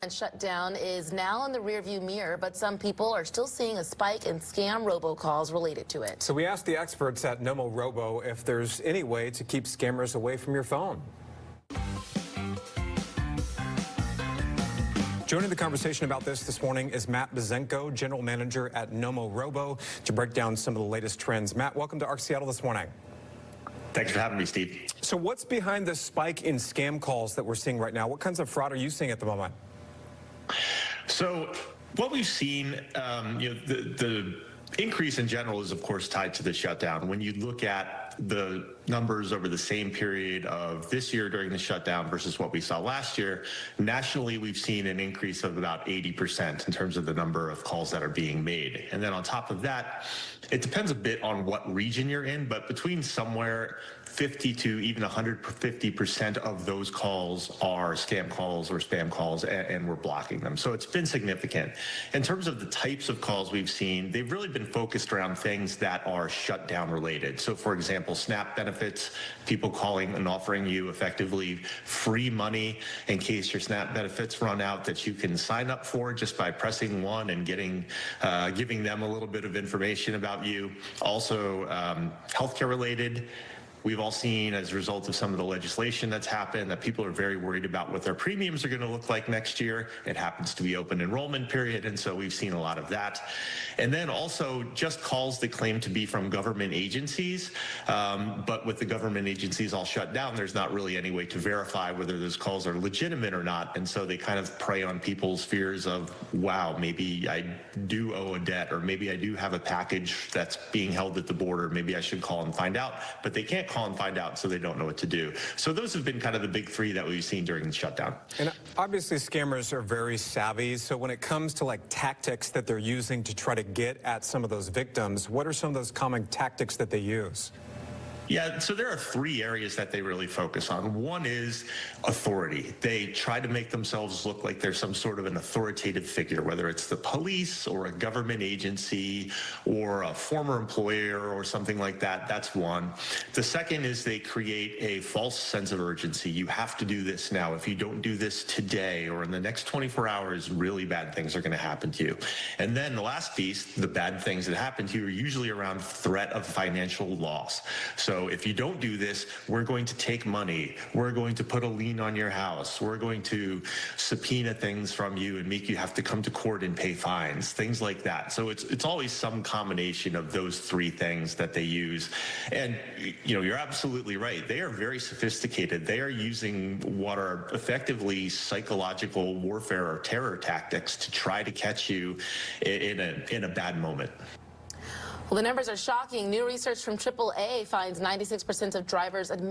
And shutdown is now in the rearview mirror, but some people are still seeing a spike in scam robocalls related to it. So we asked the experts at Nomorobo if there's any way to keep scammers away from your phone. Joining the conversation about this morning is Matt Mizenko, General Manager at Nomorobo, to break down some of the latest trends. Matt, welcome to ARC Seattle this morning. Thanks for having me, Steve. So what's behind the spike in scam calls that we're seeing right now? What kinds of fraud are you seeing at the moment? So what we've seen, the increase in general is, of course, tied to the shutdown. When you look at the numbers over the same period of this year during the shutdown versus what we saw last year, nationally, we've seen an increase of about 80% in terms of the number of calls that are being made. And then on top of that, it depends a bit on what region you're in, but between somewhere 50 to even 150% of those calls are scam calls or spam calls, and we're blocking them. So it's been significant. In terms of the types of calls we've seen, they've really been focused around things that are shutdown related. So for example, SNAP benefits, people calling and offering you effectively free money in case your SNAP benefits run out that you can sign up for just by pressing one and giving them a little bit of information about you. Also, healthcare related. We've all seen, as a result of some of the legislation that's happened, that people are very worried about what their premiums are going to look like next year. It happens to be open enrollment period, and so we've seen a lot of that. And then also just calls that claim to be from government agencies, but with the government agencies all shut down, there's not really any way to verify whether those calls are legitimate or not, and so they kind of prey on people's fears of, wow, maybe I do owe a debt, or maybe I do have a package that's being held at the border, maybe I should call and find out, but they can't call and find out, so they don't know what to do. So those have been kind of the big three that we've seen during the shutdown. And obviously scammers are very savvy, so when it comes to like tactics that they're using to try to get at some of those victims, what are some of those common tactics that they use? Yeah, so there are three areas that they really focus on. One is authority. They try to make themselves look like they're some sort of an authoritative figure, whether it's the police or a government agency or a former employer or something like that. That's one. The second is they create a false sense of urgency. You have to do this now. If you don't do this today or in the next 24 hours, really bad things are going to happen to you. And then the last piece, the bad things that happen to you are usually around threat of financial loss. So if you don't do this, we're going to take money, we're going to put a lien on your house, we're going to subpoena things from you and make you have to come to court and pay fines, things like that. So it's always some combination of those three things that they use. And you're absolutely right. They are very sophisticated. They are using what are effectively psychological warfare or terror tactics to try to catch you in a bad moment. Well, the numbers are shocking. New research from AAA finds 96% of drivers admit